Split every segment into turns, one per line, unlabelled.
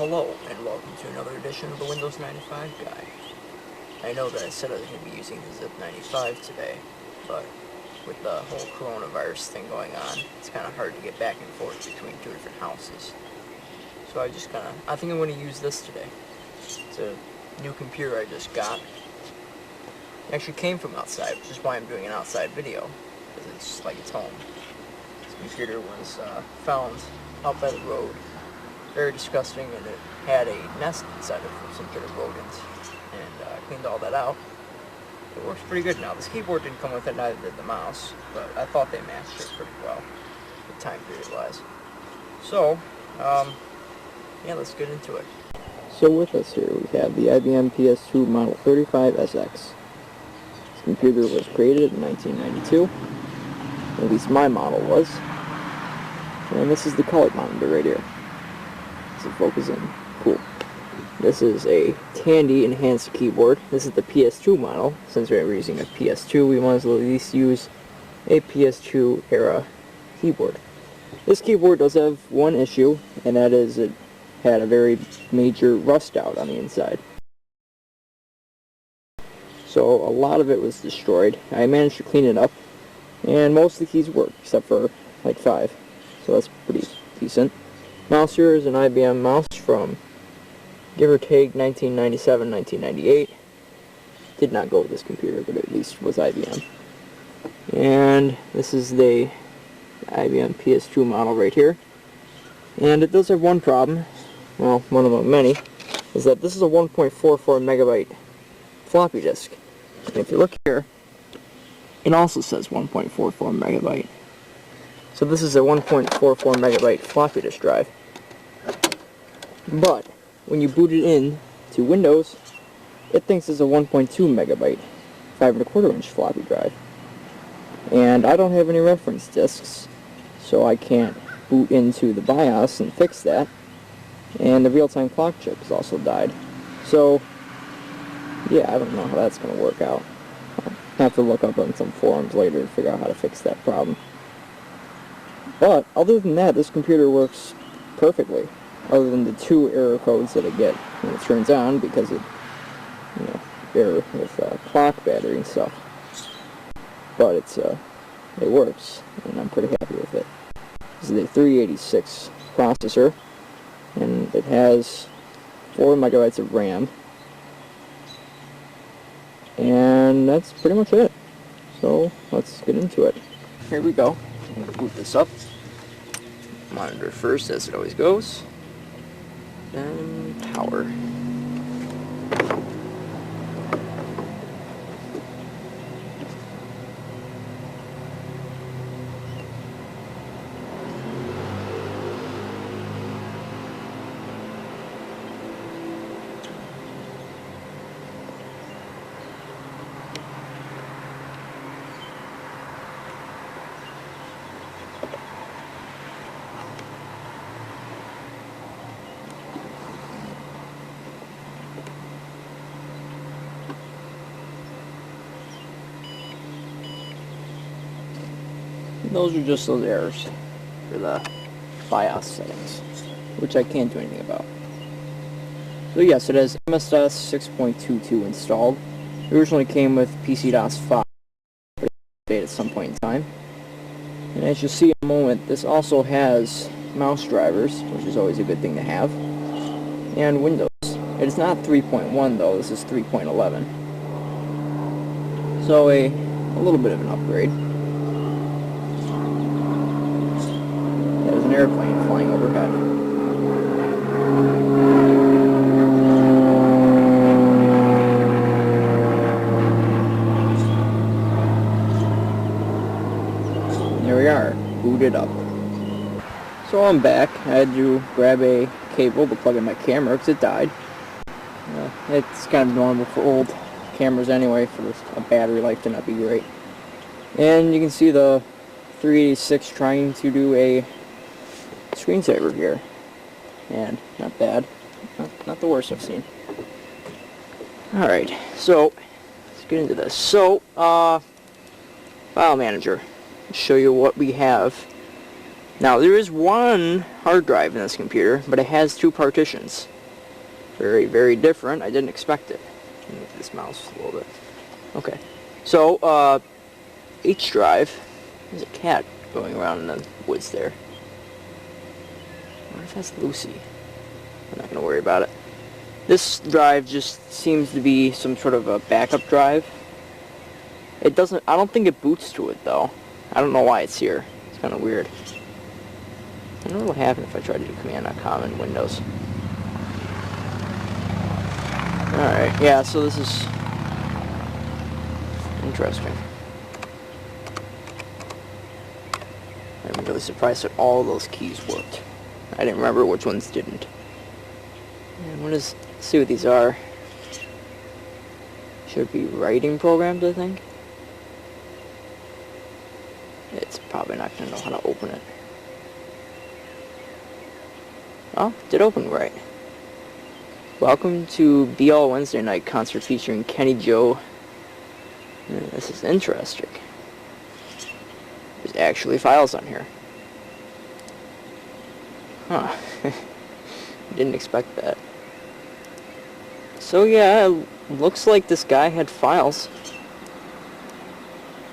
Hello, and welcome to another edition of the Windows 95 Guy. I know that I said I was going to be using the Zip 95 today, but with the whole coronavirus thing going on, it's kind of hard to get back and forth between two different houses. So I think I'm going to use this today. It's a new computer I just got. It actually came from outside, which is why I'm doing an outside video, because it's like it's home. This computer was found out by the road. Very disgusting, and it had a nest inside of some sort of rodent, and I cleaned all that out. It works pretty good now. This keyboard didn't come with it, neither did the mouse, but I thought they matched it pretty well, the time period wise. So, yeah, let's get into it. So with us here we have the IBM PS2 Model 35SX. This computer was created in 1992, at least my model was, and this is the color monitor right here. Focus in. Cool. This is a Tandy enhanced keyboard. This is the PS2 model. Since we're using a PS2, we might as well at least use a PS2 era keyboard. This keyboard does have one issue, and that is it had a very major rust out on the inside. So a lot of it was destroyed. I managed to clean it up, and most of the keys work, except for like 5. So that's pretty decent. Mouse here is an IBM mouse from, give or take, 1997, 1998. Did not go with this computer, but at least was IBM. And this is the IBM PS2 model right here. And it does have one problem, well, one of the many, is that this is a 1.44 megabyte floppy disk. And if you look here, it also says 1.44 megabyte. So this is a 1.44 megabyte floppy disk drive. But when you boot it in to Windows, it thinks it's a 1.2 megabyte 5¼ inch floppy drive. And I don't have any reference disks, so I can't boot into the BIOS and fix that. And the real-time clock chip has also died. So yeah, I don't know how that's going to work out. I'll have to look up on some forums later to figure out how to fix that problem. But other than that, this computer works perfectly, other than the 2 error codes that it gets when it turns on, because it, error with clock battery and stuff. But it works, and I'm pretty happy with it. This is a 386 processor, and it has 4 megabytes of RAM, and that's pretty much it. So let's get into it. Here we go. I'm going to boot this up. Monitor first, as it always goes. Then power. Those are just those errors for the BIOS settings, which I can't do anything about. So yes, it has MS-DOS 6.22 installed. It originally came with PC-DOS 5, but it updated at some point in time. And as you'll see in a moment, this also has mouse drivers, which is always a good thing to have, and Windows. It is not 3.1 though, this is 3.11. So a little bit of an upgrade. An airplane flying overhead. There we are, booted up. So I'm back. I had to grab a cable to plug in my camera because it died. It's kind of normal for old cameras anyway, for a battery life to not be great. And you can see the 386 trying to do a screensaver here, and not bad, not the worst I've seen. Alright, so let's get into this. So File Manager, show you what we have Now, there is one hard drive in this computer, but it has 2 partitions. Very, very different. I didn't expect it. Let me move this mouse a little bit. Okay. So, each drive, there's a cat going around in the woods there. What if that's Lucy? I'm not going to worry about it. This drive just seems to be some sort of a backup drive. It doesn't, I don't think it boots to it though. I don't know why it's here. It's kind of weird. I wonder what would happen if I tried to do command.com in Windows. Alright, yeah, so this is interesting. I'm really surprised that all those keys worked. I didn't remember which ones didn't. And what is, let's see what these are. Should be writing programs, I think. It's probably not going to know how to open it. Oh, did open right. Welcome to Be All Wednesday Night concert featuring Kenny Joe. This is interesting. There's actually files on here. Huh. Didn't expect that. So yeah, it looks like this guy had files.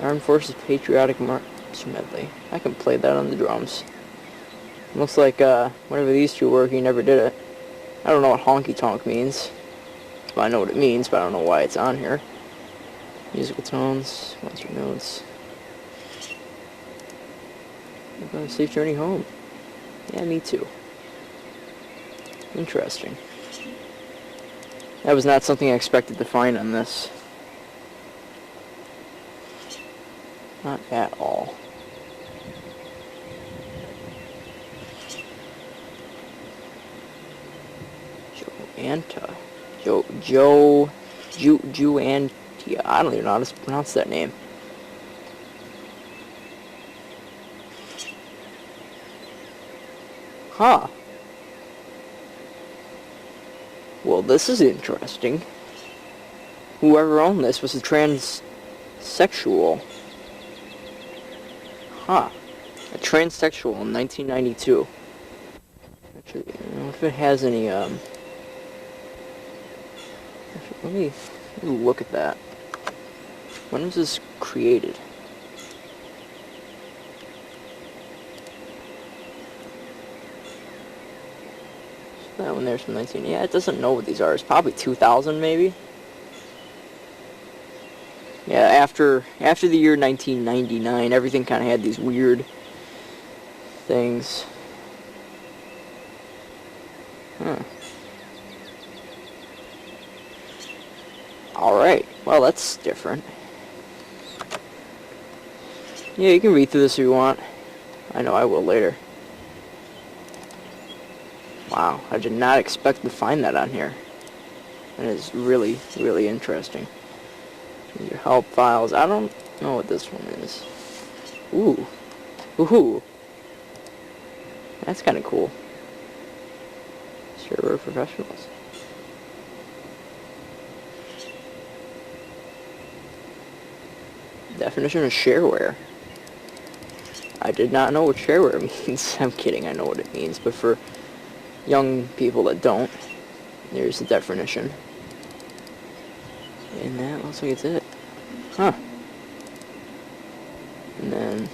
Armed Forces Patriotic March Medley. I can play that on the drums. Looks like whatever these two were, he never did it. I don't know what honky tonk means. Well, I know what it means, but I don't know why it's on here. Musical tones, monster notes. Have a safe journey home. Yeah, me too. Interesting. That was not something I expected to find on this. Not at all. Joantia. Joantia. I don't even know how to pronounce that name. Huh. Well, this is interesting. Whoever owned this was a transsexual. Huh. A transsexual in 1992. Actually, I don't know if it has any, let me look at that. When was this created? That one there's from 19... Yeah, it doesn't know what these are. It's probably 2000, maybe? Yeah, after the year 1999, everything kind of had these weird things. Huh. Alright, well that's different. Yeah, you can read through this if you want. I know I will later. Wow, I did not expect to find that on here. That is really, really interesting. Your help files. I don't know what this one is. Ooh. Ooh. That's kind of cool. Shareware professionals. Definition of shareware. I did not know what shareware means. I'm kidding, I know what it means, but for young people that don't, there's the definition. And that looks like it's it. Huh. And then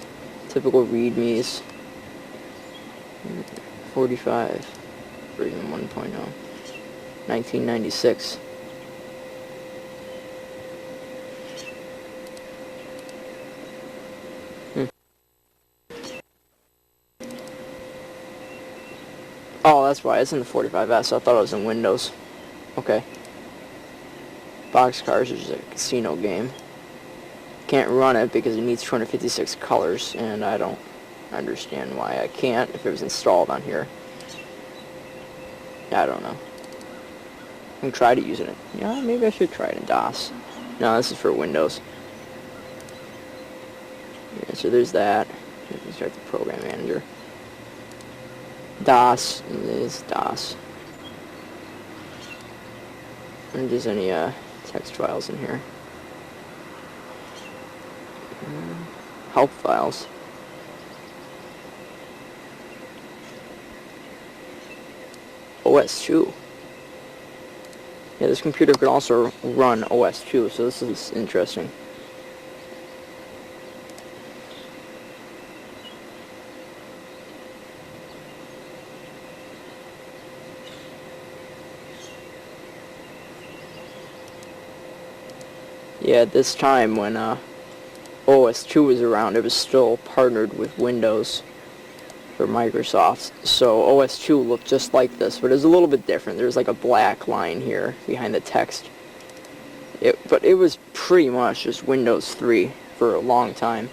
typical readmes. 45 version 1.0. 1996. Oh, that's why. It's in the 45S. I thought it was in Windows. Okay. Boxcars is a casino game. Can't run it because it needs 256 colors, and I don't understand why I can't if it was installed on here. I don't know. I can try to use it. Yeah, maybe I should try it in DOS. No, this is for Windows. Yeah, so there's that. You can start the program manager. DOS is DOS. And if there's any text files in here. Help files. OS2. Yeah, this computer could also run OS2, so this is interesting. Yeah, at this time when OS2 was around, it was still partnered with Windows for Microsoft. So OS2 looked just like this, but it was a little bit different. There's like a black line here behind the text. But it was pretty much just Windows 3 for a long time.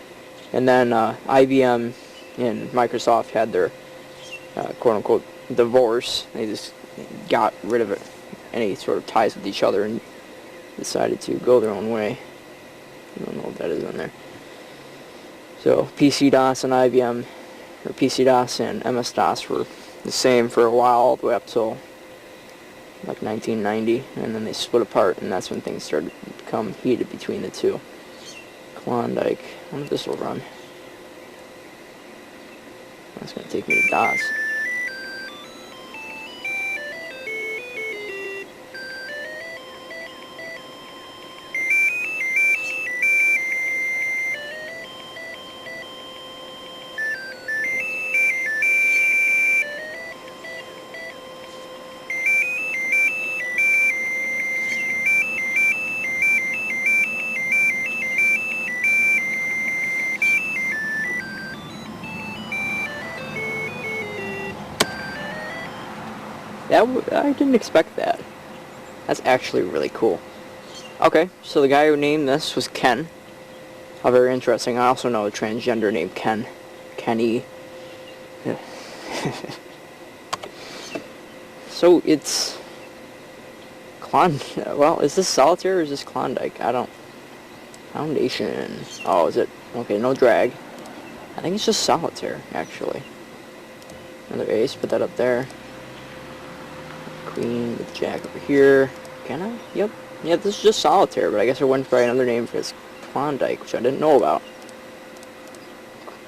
And then IBM and Microsoft had their quote-unquote divorce. They just got rid of it, any sort of ties with each other, and decided to go their own way. I don't know what that is on there. So PC-DOS and IBM, or PC-DOS and MS-DOS were the same for a while, all the way up till like 1990, and then they split apart, and that's when things started to become heated between the two. Klondike. I wonder if this will run. That's going to take me to DOS. I didn't expect that. That's actually really cool. Okay, so the guy who named this was Ken. How very interesting. I also know a transgender named Ken. Kenny. So it's... Well, is this Solitaire or is this Klondike? I don't... Foundation. Oh, is it? Okay, no drag. I think it's just Solitaire, actually. Another ace, put that up there. Queen with Jack over here. Can I? Yep. Yeah, this is just Solitaire, but I guess I went for another name for this Klondike, which I didn't know about.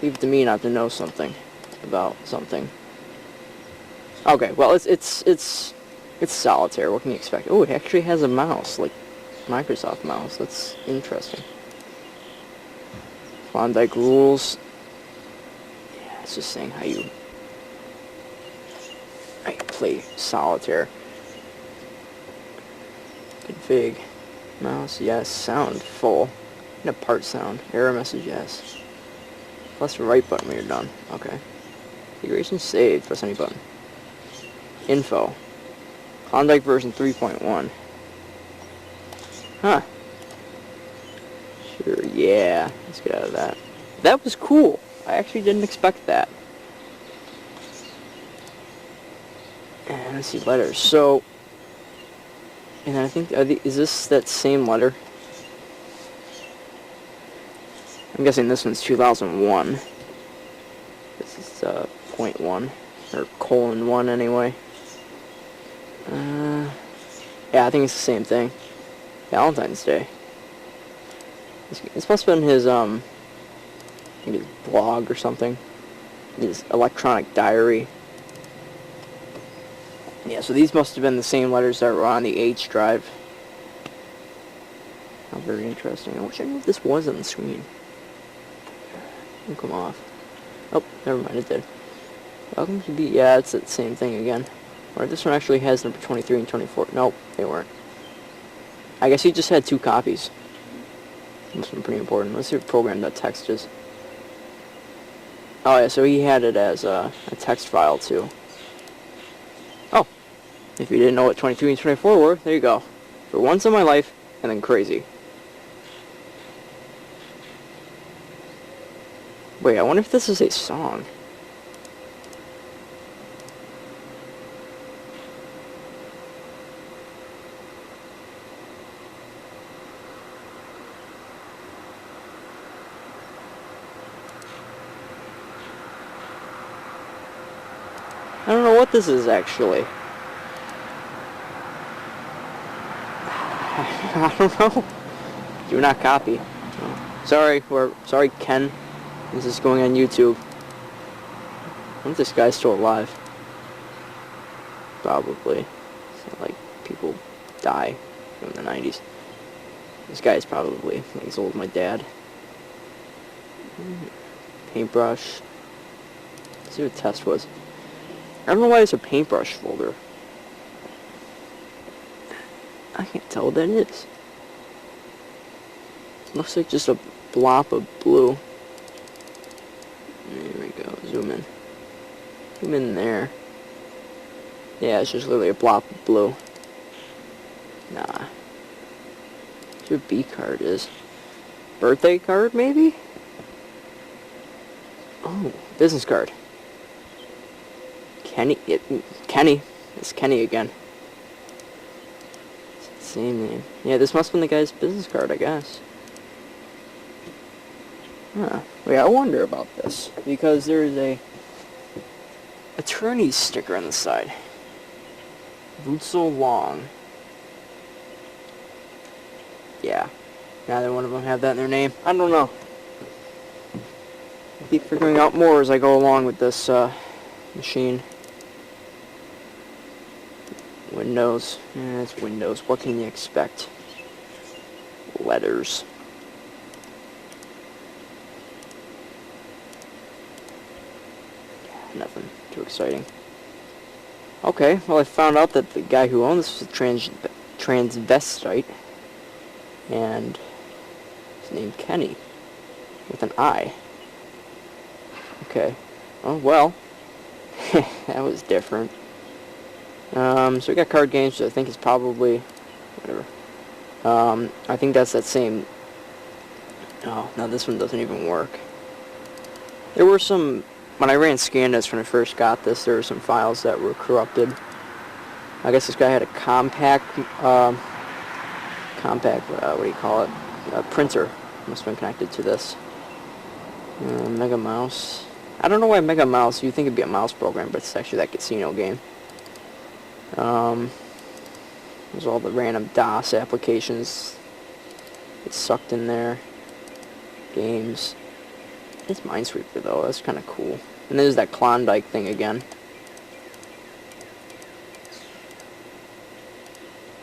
Leave it to me not to know something about something. Okay, well, it's Solitaire. What can you expect? Oh, it actually has a mouse, like Microsoft mouse. That's interesting. Klondike rules. Yeah, it's just saying how you play Solitaire. Config. Mouse, yes. Sound, full. And a part sound. Error message, yes. Press the right button when you're done. Okay. Configuration saved. Press any button. Info. Klondike version 3.1. Huh. Sure, yeah. Let's get out of that. That was cool. I actually didn't expect that. And let's see, letters. So, and I think, is this that same letter? I'm guessing this one's 2001. This is .1, or :1 anyway. Yeah, I think it's the same thing. Valentine's Day. This must have been his, maybe his blog or something. His electronic diary. Yeah, so these must have been the same letters that were on the H drive. How very interesting. I wish I knew if this was on the screen. It'll come off. Oh, never mind, it did. Welcome to be... Yeah, it's the same thing again. Or this one actually has number 23 and 24. Nope, they weren't. I guess he just had 2 copies. Must have been pretty important. Let's see what program.txt is. Oh yeah, so he had it as a text file too. Oh, if you didn't know what 23 and 24 were, there you go. For once in my life, and then crazy. Wait, I wonder if this is a song. I don't know what this is, actually. I don't know. Do not copy. Oh. Sorry, Ken. This is going on YouTube. I wonder if this guy's still alive. probably. It's not like people die from the 90s. This guy's probably like as old as my dad. Paintbrush. Let's see what test was. I don't know why it's a paintbrush folder. I can't tell what that is. Looks like just a blob of blue. There we go. Zoom in. Zoom in there. Yeah, it's just literally a blob of blue. Nah. What's your B card is? Birthday card, maybe? Oh, business card. Kenny. Kenny. It's Kenny again. It's the same name. Yeah, this must have been the guy's business card, I guess. Huh. Wait, I wonder about this. Because there is a attorney's sticker on the side. Boots so long. Yeah. Neither one of them have that in their name. I don't know. I'll keep figuring out more as I go along with this machine. Windows. Yeah, it's Windows. What can you expect? Letters. Yeah, nothing too exciting. Okay, well I found out that the guy who owns this was a transvestite. And he's named Kenny. With an I. Okay. Oh, well. That was different. So we got card games, which I think is probably... whatever. I think that's that same... Oh, no, this one doesn't even work. There were some... When I ran ScanDisk when I first got this, there were some files that were corrupted. I guess this guy had a compact... what do you call it? A printer must have been connected to this. Mega Mouse. I don't know why Mega Mouse. You think it'd be a mouse program, but it's actually that casino game. There's all the random DOS applications. It's sucked in there. Games. It's Minesweeper though. That's kind of cool. And there's that Klondike thing again.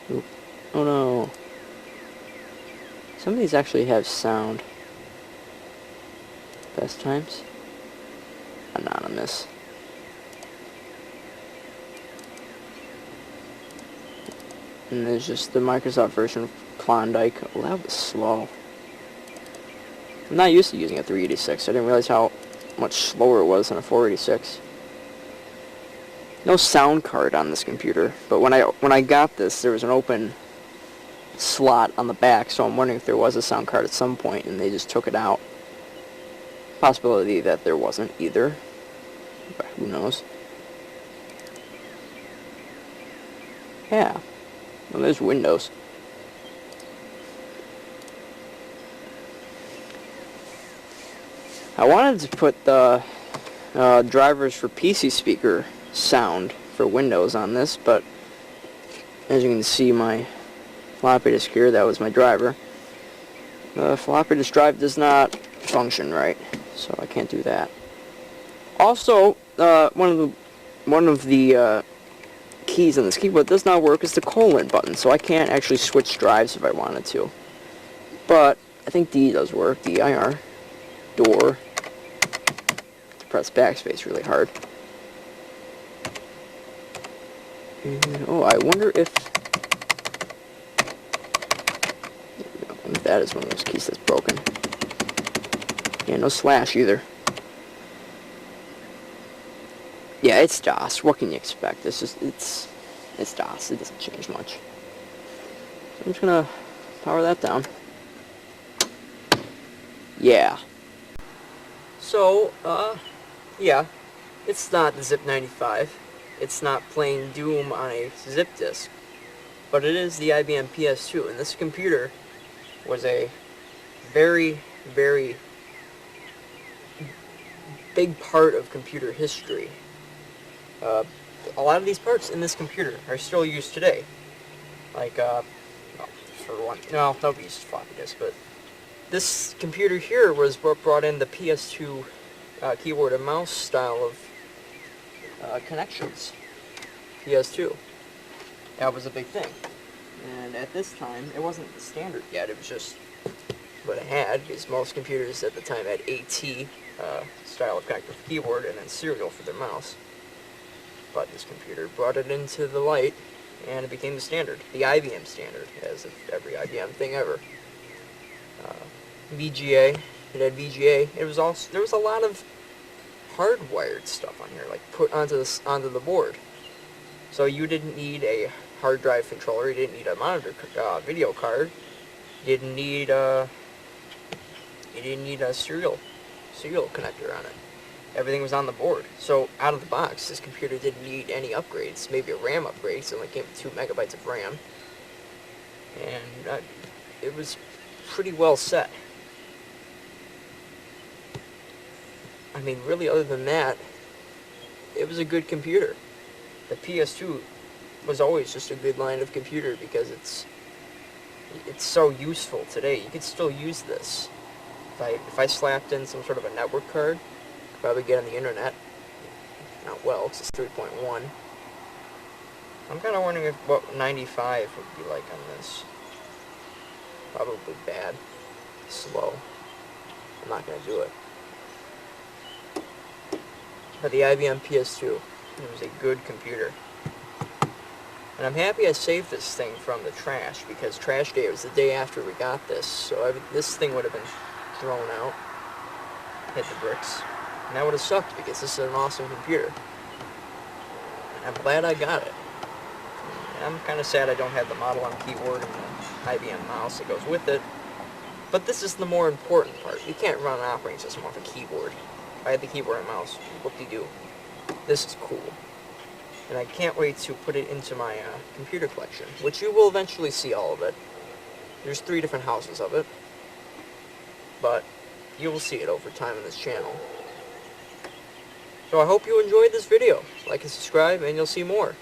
Oop. Oh no. Some of these actually have sound. Best times. Anonymous. And there's just the Microsoft version of Klondike. Oh, that was slow. I'm not used to using a 386. I didn't realize how much slower it was than a 486. No sound card on this computer, but when I got this, there was an open slot on the back, so I'm wondering if there was a sound card at some point and they just took it out. Possibility that there wasn't either, but who knows. Yeah, well, there's Windows. I wanted to put the drivers for PC speaker sound for Windows on this, but as you can see, my floppy disk here, that was my driver. The floppy disk drive does not function right, so I can't do that. Also, one of the keys on this keyboard does not work is the colon button, so I can't actually switch drives if I wanted to. But I think D does work. DIR. Door. To press backspace really hard. And, oh, I wonder if that is one of those keys that's broken. Yeah, no slash either. Yeah, it's DOS. What can you expect? It's DOS. It doesn't change much. So I'm just gonna power that down. Yeah. So, yeah, it's not the ZIP95. It's not playing Doom on a zip disk, but it is the IBM PS2, and this computer was a very, very big part of computer history. A lot of these parts in this computer are still used today. Like, for one, no, nobody uses floppy disk, but this computer here was what brought in the PS2 keyboard and mouse style of connections. PS2. That was a big thing. And at this time, it wasn't the standard yet, it was just what I had, because most computers at the time had AT style of connector for keyboard and then serial for their mouse. But this computer brought it into the light, and it became the standard, the IBM standard, as if every IBM thing ever. VGA, it had VGA. It was also, there was a lot of hardwired stuff on here, like put onto the board. So you didn't need a hard drive controller, you didn't need a monitor video card, you didn't need a serial connector on it. Everything was on the board. So out of the box, this computer didn't need any upgrades. Maybe a RAM upgrade, so it only came with 2 megabytes of RAM. And it was pretty well set. I mean, really, other than that, it was a good computer. The PS2 was always just a good line of computer because it's so useful today. You could still use this. If I slapped in some sort of a network card, I'd probably get on the internet. Not well, because it's 3.1. I'm kind of wondering what 95 would be like on this. Probably bad. Slow. I'm not going to do it. But the IBM PS2, it was a good computer. And I'm happy I saved this thing from the trash, because trash day was the day after we got this, so this thing would have been thrown out, hit the bricks, and that would have sucked, because this is an awesome computer. And I'm glad I got it. And I'm kind of sad I don't have the Model M keyboard and the IBM mouse that goes with it, but this is the more important part. You can't run an operating system off a keyboard. If I had the keyboard and mouse, whoop-de-doo. This is cool. And I can't wait to put it into my computer collection, which you will eventually see all of it. There's 3 different houses of it, but you will see it over time on this channel. So I hope you enjoyed this video. Like and subscribe, and you'll see more.